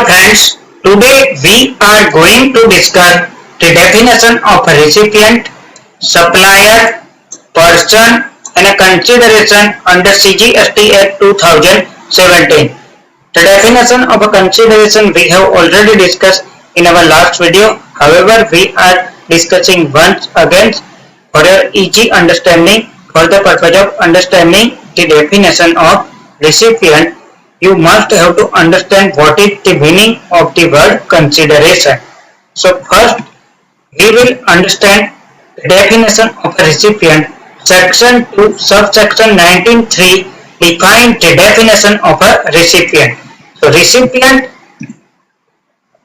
friends, today we are going to discuss the definition of a recipient, supplier, person and a consideration under CGST Act 2017. The definition of a consideration we have already discussed in our last video. However, we are discussing once again for your easy understanding. For the purpose of understanding the definition of recipient, you must have to understand what is the meaning of the word consideration. So first we will understand the definition of a recipient. Section 2 subsection 19(3) defines the definition of a recipient. So recipient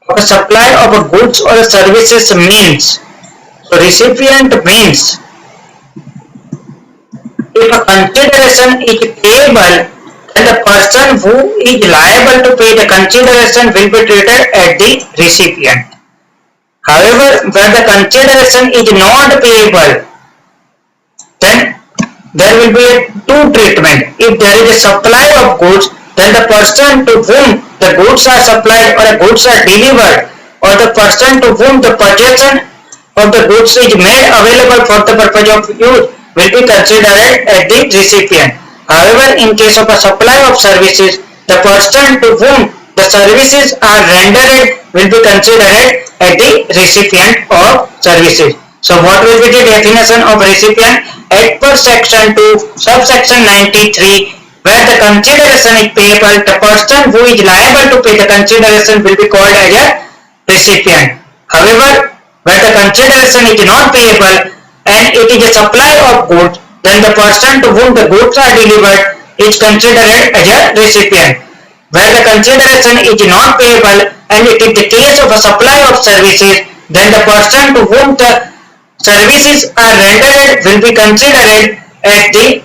of a supply of a goods or services means, so recipient means if a consideration is payable, then the person who is liable to pay the consideration will be treated as the recipient. However, where the consideration is not payable, then there will be a two treatment. If there is a supply of goods, then the person to whom the goods are supplied or the goods are delivered, or the person to whom the possession of the goods is made available for the purpose of use will be considered as the recipient. However, in case of a supply of services, the person to whom the services are rendered will be considered as the recipient of services. So what will be the definition of recipient? As per section 2 subsection 93, where the consideration is payable, the person who is liable to pay the consideration will be called as a recipient. However, where the consideration is not payable and it is a supply of goods, then the person to whom the goods are delivered is considered as a recipient. Where the consideration is not payable and it is the case of a supply of services, then the person to whom the services are rendered will be considered as the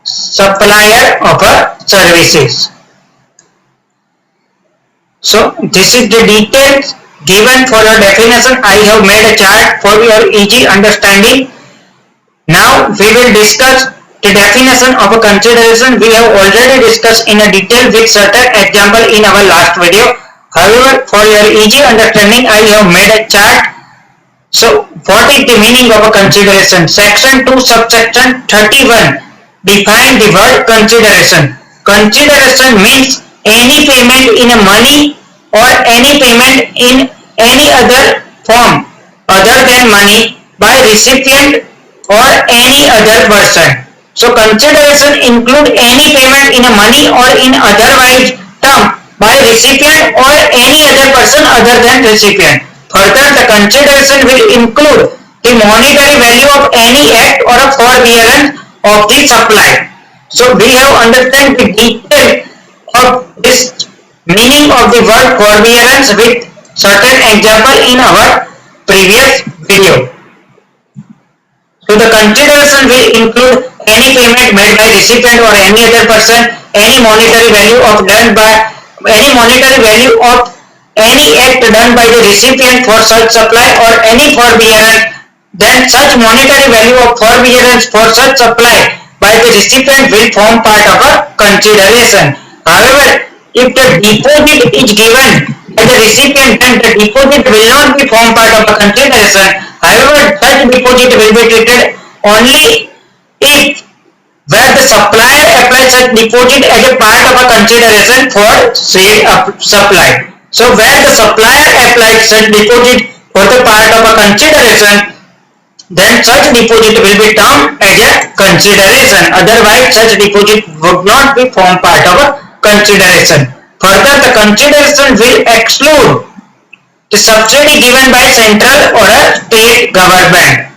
supplier of a services. So this is the details given for your definition. I have made a chart for your easy understanding. Now we will discuss the definition of a consideration. We have already discussed in a detail with certain example in our last video. However, for your easy understanding, I have made a chart. So what is the meaning of a consideration? Section 2 subsection 31 define the word consideration. Consideration means any payment in money or any payment in any other form other than money by recipient or any other person. So consideration include any payment in money or in otherwise term by recipient or any other person other than recipient. Further, the consideration will include the monetary value of any act or a forbearance of the supply. So we have understand the detail of this meaning of the word forbearance with certain example in our previous video. So the consideration will include any payment made by recipient or any other person, any monetary value of any act done by the recipient for such supply or any forbearance, then such monetary value of forbearance for such supply by the recipient will form part of a consideration. However, if the deposit is given by the recipient, then the deposit will not be form part of a consideration. However, such deposit will be treated only if where the supplier applies such deposit as a part of a consideration for said supply. So where the supplier applies such deposit for the part of a consideration, then such deposit will be termed as a consideration. Otherwise, such deposit would not be form part of a consideration. Further, the consideration will exclude the subsidy given by central or a state government.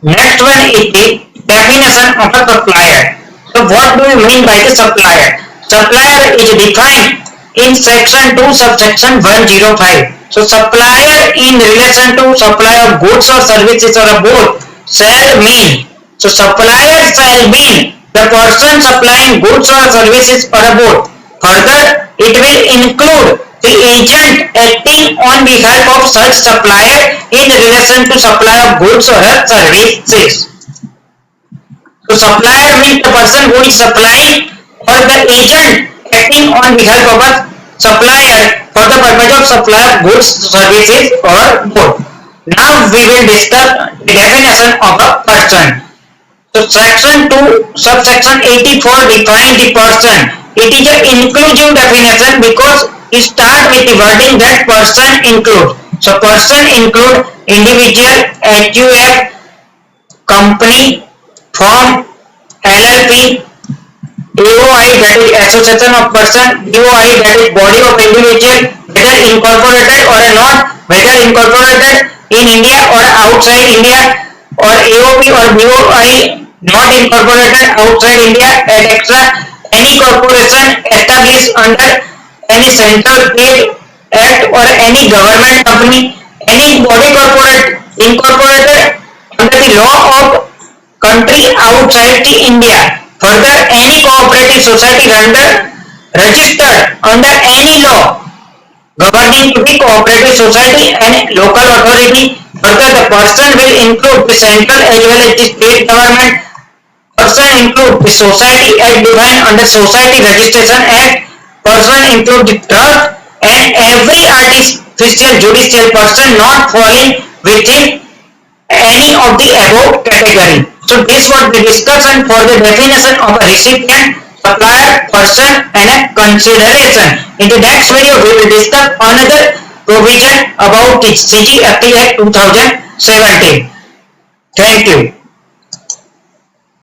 Next one is the definition of a supplier. So what do you mean by the supplier? Supplier is defined in section 2 subsection 105. So supplier in relation to supply of goods or services or a both shall mean. So supplier shall mean the person supplying goods or services or a both. Further, it will include the agent acting on behalf of such supplier in relation to supply of goods or services. So supplier means the person who is supplying or the agent acting on behalf of a supplier for the purpose of supply of goods, services or both. Now we will discuss the definition of a person. So section 2 subsection 84 define the person. It is an inclusive definition because it start with the wording that person include. So person include individual, HUF, company, firm, LLP, AOI that is association of person, BOI that is body of individual, whether incorporated or not, whether incorporated in India or outside India, or AOP or BOI not incorporated outside India, etc. Any corporation established under any central state act or any government company, any body corporate incorporated under the law of country outside the India. Further, any cooperative society registered under any law governing to the cooperative society and local authority. Further, the person will include the central as well as the state government. Person include the society as defined under Society Registration Act. Person include the trust and every artificial judicial person not falling within any of the above category. So this was the discussion for the definition of a recipient, supplier, person and a consideration. In the next video we will discuss another provision about the CGFT Act 2017. Thank you.